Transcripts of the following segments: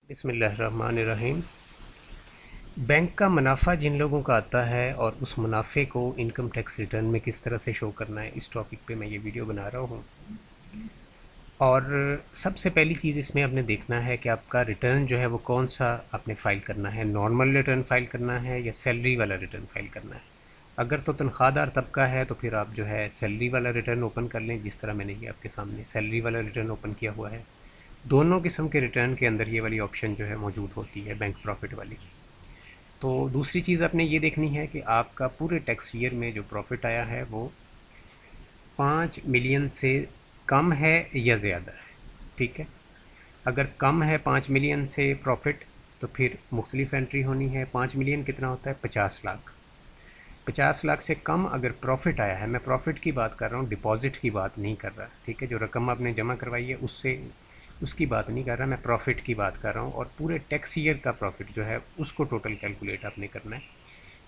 बिस्मिल्लाहिर्रहमानिर्रहीम। बैंक का मुनाफा जिन लोगों का आता है और उस मुनाफे को इनकम टैक्स रिटर्न में किस तरह से शो करना है, इस टॉपिक पे मैं ये वीडियो बना रहा हूँ। और सबसे पहली चीज़ इसमें आपने देखना है कि आपका रिटर्न जो है वो कौन सा आपने फ़ाइल करना है, नॉर्मल रिटर्न फ़ाइल करना है या सैलरी वाला रिटर्न फ़ाइल करना है। अगर तो तनख्वाहदार तबका है तो फिर आप जो है सैलरी वाला रिटर्न ओपन कर लें, जिस तरह मैंने ये आपके सामने सैलरी वाला रिटर्न ओपन किया हुआ है। दोनों किस्म के रिटर्न के अंदर ये वाली ऑप्शन जो है मौजूद होती है, बैंक प्रॉफिट वाली। तो दूसरी चीज़ आपने ये देखनी है कि आपका पूरे टैक्स ईयर में जो प्रॉफिट आया है वो 5 मिलियन से कम है या ज़्यादा है। ठीक है, अगर कम है 5 मिलियन से प्रॉफिट तो फिर मुख्तलिफ एंट्री होनी है। 5 मिलियन कितना होता है? 50 लाख। 50 लाख से कम अगर प्रॉफिट आया है, मैं प्रॉफिट की बात कर रहा हूँ, डिपॉजिट की बात नहीं कर रहा। ठीक है, जो रकम आपने जमा करवाई है उससे उसकी बात नहीं कर रहा, मैं प्रॉफिट की बात कर रहा हूँ। और पूरे टैक्स ईयर का प्रॉफिट जो है उसको टोटल कैलकुलेट आपने करना है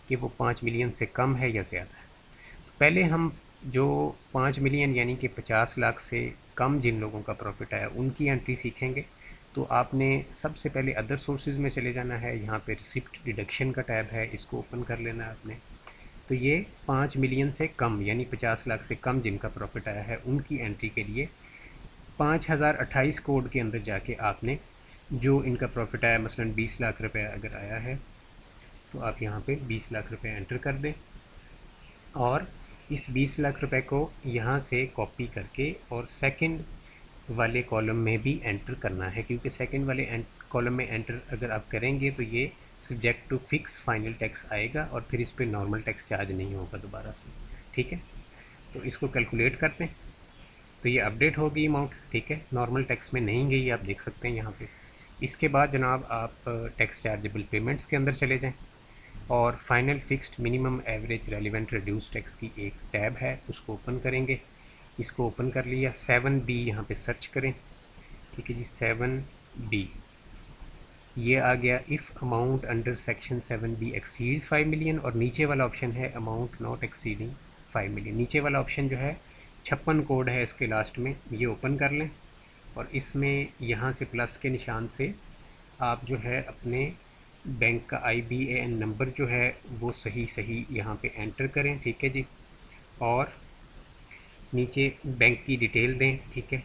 कि वो 5 मिलियन से कम है या ज़्यादा है। तो पहले हम जो 5 मिलियन यानी कि 50 लाख से कम जिन लोगों का प्रॉफिट आया उनकी एंट्री सीखेंगे। तो आपने सबसे पहले अदर सोर्सेज में चले जाना है। यहाँ पे रिसिप्ट डिडक्शन का टैब है, इसको ओपन कर लेना है आपने। तो ये 5 मिलियन से कम यानी 50 लाख से कम जिनका प्रॉफिट आया है उनकी एंट्री के लिए 5028 कोड के अंदर जाके आपने जो इनका प्रॉफिट आया, मसलन 20 लाख रुपए अगर आया है तो आप यहाँ पे 20 लाख रुपए एंटर कर दें और इस 20 लाख रुपए को यहाँ से कॉपी करके और सेकंड वाले कॉलम में भी एंटर करना है, क्योंकि सेकंड वाले कॉलम में एंटर अगर आप करेंगे तो ये subject to fix final tax आएगा और फिर इस पर नॉर्मल टैक्स चार्ज नहीं होगा दोबारा से। ठीक है, तो इसको कैलकुलेट करते हैं। तो ये अपडेट होगी अमाउंट। ठीक है, नॉर्मल टैक्स में नहीं गई, आप देख सकते हैं यहाँ पे। इसके बाद जनाब आप टैक्स चार्जेबल पेमेंट्स के अंदर चले जाएं और final fixed minimum average relevant reduce tax की एक टैब है, उसको ओपन करेंगे। इसको ओपन कर लिया, 7B यहाँ पे सर्च करें। ठीक है जी, 7B ये आ गया। If amount under section 7B exceeds 5 million और नीचे वाला ऑप्शन है अमाउंट नॉट एक्सीडिंग 5 मिलियन। नीचे वाला ऑप्शन जो है 56 कोड है इसके लास्ट में, ये ओपन कर लें और इसमें यहाँ से प्लस के निशान से आप जो है अपने बैंक का IBAN नंबर जो है वो सही सही यहाँ पे एंटर करें। ठीक है जी, और नीचे बैंक की डिटेल दें। ठीक है,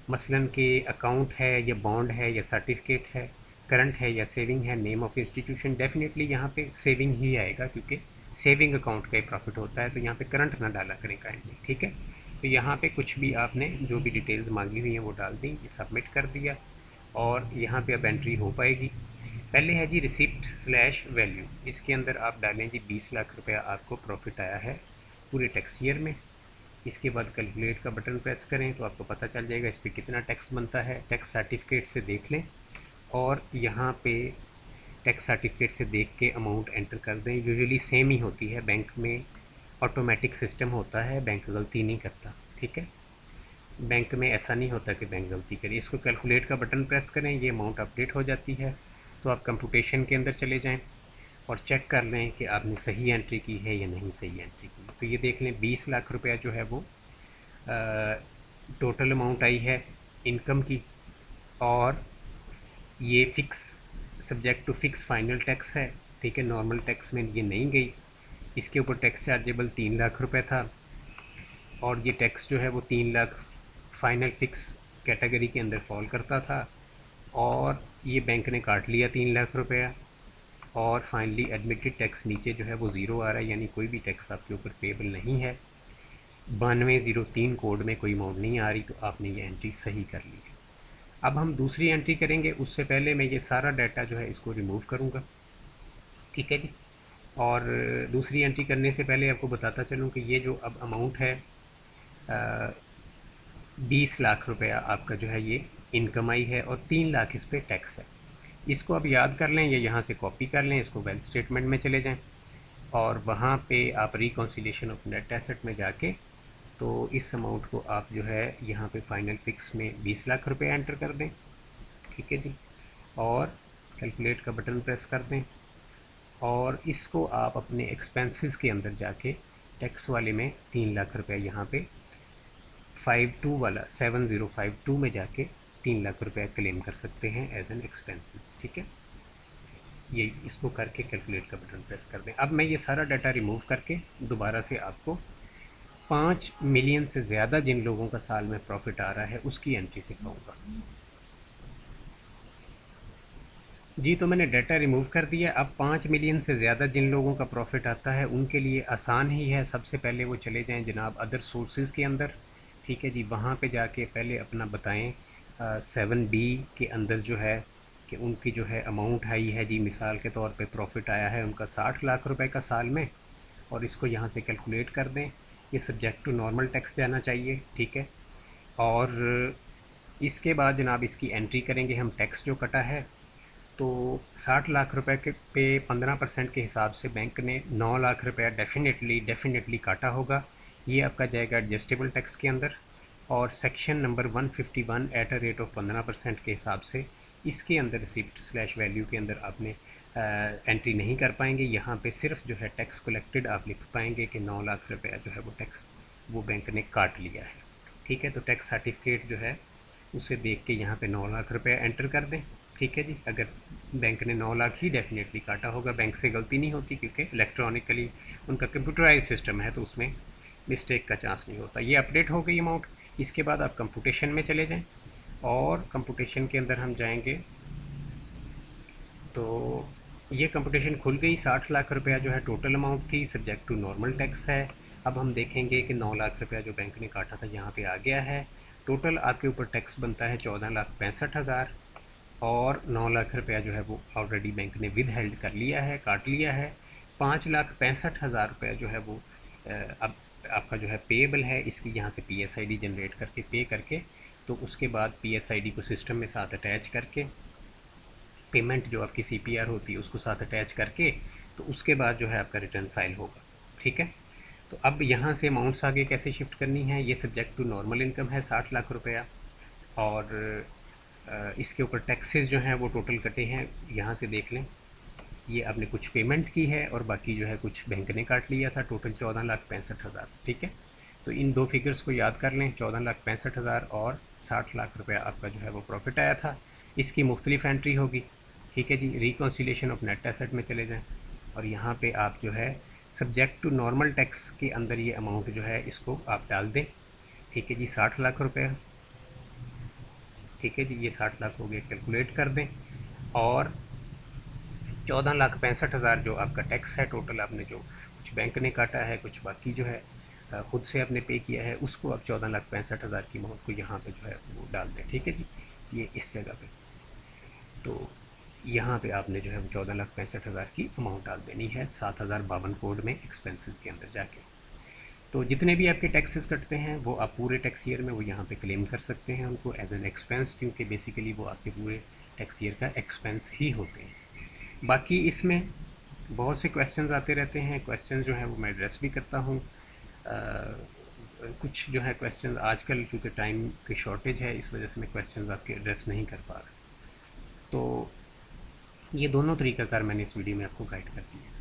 मसलन कि अकाउंट है या बॉन्ड है या सर्टिफिकेट है, करंट है या सेविंग है, नेम ऑफ इंस्टीट्यूशन। डेफिनेटली यहाँ पे सेविंग ही आएगा क्योंकि सेविंग अकाउंट का ही प्रॉफिट होता है, तो यहाँ पे करंट ना डाला करें काइंडली। ठीक है, तो यहाँ पे कुछ भी आपने जो भी डिटेल्स मांगी हुई हैं वो डाल दी, ये सबमिट कर दिया और यहाँ पे अब एंट्री हो पाएगी। पहले है जी रिसिप्ट स्लैश वैल्यू, इसके अंदर आप डालें जी 20 लाख रुपया आपको प्रॉफिट आया है पूरे टैक्स ईयर में। इसके बाद कैलकुलेट का बटन प्रेस करें तो आपको पता चल जाएगा इस पर कितना टैक्स बनता है। टैक्स सर्टिफिकेट से देख लें और यहाँ पे टैक्स सर्टिफिकेट से देख के अमाउंट एंटर कर दें। यूजुअली सेम ही होती है, बैंक में ऑटोमेटिक सिस्टम होता है, बैंक गलती नहीं करता। ठीक है, बैंक में ऐसा नहीं होता कि बैंक गलती करे। इसको कैलकुलेट का बटन प्रेस करें, ये अमाउंट अपडेट हो जाती है। तो आप कंप्यूटेशन के अंदर चले जाएं और चेक कर लें कि आपने सही एंट्री की है या नहीं सही एंट्री की। तो ये देख लें 20 लाख रुपया जो है वो टोटल अमाउंट आई है इनकम की, और ये fix subject to fix final tax है। ठीक है, नॉर्मल टैक्स में ये नहीं गई। इसके ऊपर टैक्स चार्जेबल 3 लाख रुपए था और ये टैक्स जो है वो 3 लाख फाइनल फिक्स कैटेगरी के अंदर फॉल करता था और ये बैंक ने काट लिया 3 लाख रुपया। और फाइनली एडमिटेड टैक्स नीचे जो है वो ज़ीरो आ रहा है, यानी कोई भी टैक्स आपके ऊपर पेबल नहीं है। 9203 कोड में कोई अमाउंट नहीं आ रही, तो आपने ये एंट्री सही कर ली है। अब हम दूसरी एंट्री करेंगे, उससे पहले मैं ये सारा डाटा जो है इसको रिमूव करूँगा। ठीक है जी, और दूसरी एंट्री करने से पहले आपको बताता चलूँ कि ये जो अब अमाउंट है 20 लाख रुपया आपका जो है ये इनकम आई है और 3 लाख इस पर टैक्स है। इसको अब याद कर लें या यहाँ से कॉपी कर लें, इसको वेल्थ स्टेटमेंट में चले जाएं और वहाँ पे आप रिकॉन्सिलेशन ऑफ नेट एसेट में जाके तो इस अमाउंट को आप जो है यहाँ पे फाइनल फिक्स में 20 लाख रुपए एंटर कर दें। ठीक है जी, और कैलकुलेट का बटन प्रेस कर दें और इसको आप अपने एक्सपेंसेस के अंदर जाके टैक्स वाले में 3 लाख रुपए यहाँ पे 52 वाला 7052 में जाके 3 लाख रुपया क्लेम कर सकते हैं एज एन एक्सपेंसेस। ठीक है, ये इसको करके कैलकुलेट का बटन प्रेस कर दें। अब मैं ये सारा डाटा रिमूव करके दोबारा से आपको 5 मिलियन से ज़्यादा जिन लोगों का साल में प्रॉफिट आ रहा है उसकी एंट्री सिखाऊंगा। जी, तो मैंने डाटा रिमूव कर दिया। अब 5 मिलियन से ज़्यादा जिन लोगों का प्रॉफिट आता है उनके लिए आसान ही है। सबसे पहले वो चले जाएं जनाब अदर सोर्सेज के अंदर। ठीक है जी, वहाँ पे जाके पहले अपना बताएं 7B के अंदर जो है कि उनकी जो है अमाउंट आई है जी, मिसाल के तौर पे प्रॉफिट आया है उनका 60 लाख रुपए का साल में, और इसको यहाँ से कैलकुलेट कर दें। ये सब्जेक्ट टू नॉर्मल टैक्स जाना चाहिए। ठीक है, और इसके बाद जनाब इसकी एंट्री करेंगे हम टैक्स जो कटा है। तो 60 लाख रुपए के पे 15% के हिसाब से बैंक ने 9 लाख रुपया डेफिनेटली काटा होगा। ये आपका जाएगा एडजस्टेबल टैक्स के अंदर, और section number 151 at a rate of 15% के हिसाब से इसके अंदर रिसिप्ट स्लैश वैल्यू के अंदर आपने एंट्री नहीं कर पाएंगे। यहाँ पे सिर्फ जो है टैक्स कलेक्टेड आप लिख पाएंगे कि 9 लाख रुपया जो है वो टैक्स वो बैंक ने काट लिया है। ठीक है, तो टैक्स सर्टिफिकेट जो है उसे देख के यहाँ पे 9 लाख रुपया एंटर कर दें। ठीक है जी, अगर बैंक ने 9 लाख ही डेफिनेटली काटा होगा, बैंक से गलती नहीं होती क्योंकि इलेक्ट्रॉनिकली उनका कंप्यूटराइज सिस्टम है तो उसमें मिस्टेक का चांस नहीं होता। ये अपडेट हो गई अमाउंट। इसके बाद आप कंप्यूटेशन में चले जाएं, और कंप्यूटेशन के अंदर हम जाएंगे तो ये कंप्यूटेशन खुल गई। 60 लाख रुपया जो है टोटल अमाउंट थी, सब्जेक्ट टू नॉर्मल टैक्स है। अब हम देखेंगे कि 9 लाख रुपया जो बैंक ने काटा था यहाँ पे आ गया है। टोटल आपके ऊपर टैक्स बनता है 14,65,000, और 9 लाख रुपया जो है वो ऑलरेडी बैंक ने विद हेल्ड कर लिया है, काट लिया है। 5,65,000 रुपया जो है वो अब आपका जो है पेएबल है। इसकी यहाँ से PSID जनरेट करके पे करके, तो उसके बाद PSID को सिस्टम में साथ अटैच करके, पेमेंट जो आपकी CPR होती है उसको साथ अटैच करके, तो उसके बाद जो है आपका रिटर्न फाइल होगा। ठीक है, तो अब यहाँ से अमाउंट्स आगे कैसे शिफ्ट करनी है। ये सब्जेक्ट टू नॉर्मल इनकम है 60 लाख रुपया, और इसके ऊपर टैक्सेस जो हैं वो टोटल कटे हैं, यहाँ से देख लें। ये आपने कुछ पेमेंट की है और बाकी जो है कुछ बैंक ने काट लिया था, टोटल 14,65,000। ठीक है, तो इन दो फिगर्स को याद कर लें, 14,65,000 और 60 लाख रुपया आपका जो है वो प्रॉफिट आया था। इसकी मुख्तलिफ एंट्री होगी। ठीक है जी, रिकॉन्सिलेशन ऑफ नेट एसेट में चले जाएँ, और यहाँ पर आप जो है सब्जेक्ट टू नॉर्मल टैक्स के अंदर ये अमाउंट जो है इसको आप डाल दें। ठीक है जी, 60 लाख रुपया। ठीक है जी, ये 60 लाख हो गए, कैलकुलेट कर दें, और 14,65,000 जो आपका टैक्स है टोटल, आपने जो कुछ बैंक ने काटा है कुछ बाकी जो है खुद से आपने पे किया है, उसको आप 14,65,000 की अमाउंट को यहाँ पे जो है वो डाल दें। ठीक है जी, ये इस जगह पे, तो यहाँ पे आपने जो है वो 14,65,000 की अमाउंट डाल देनी है 7,052 कोड में एक्सपेंसेस के अंदर जाके। तो जितने भी आपके टैक्सेस कटते हैं वो आप पूरे टैक्स ईयर में वो यहाँ पे क्लेम कर सकते हैं उनको एज एन एक्सपेंस, क्योंकि बेसिकली वो आपके पूरे टैक्स ईयर का एक्सपेंस ही होते हैं। बाकी इसमें बहुत से क्वेश्चंस आते रहते हैं, क्वेश्चंस जो हैं वो मैं एड्रेस भी करता हूँ। कुछ जो है क्वेश्चंस आजकल चूँकि टाइम की शॉर्टेज है इस वजह से मैं क्वेश्चंस आपके एड्रेस नहीं कर पा रहा। तो ये दोनों तरीक़ाकार मैंने इस वीडियो में आपको गाइड कर दिया।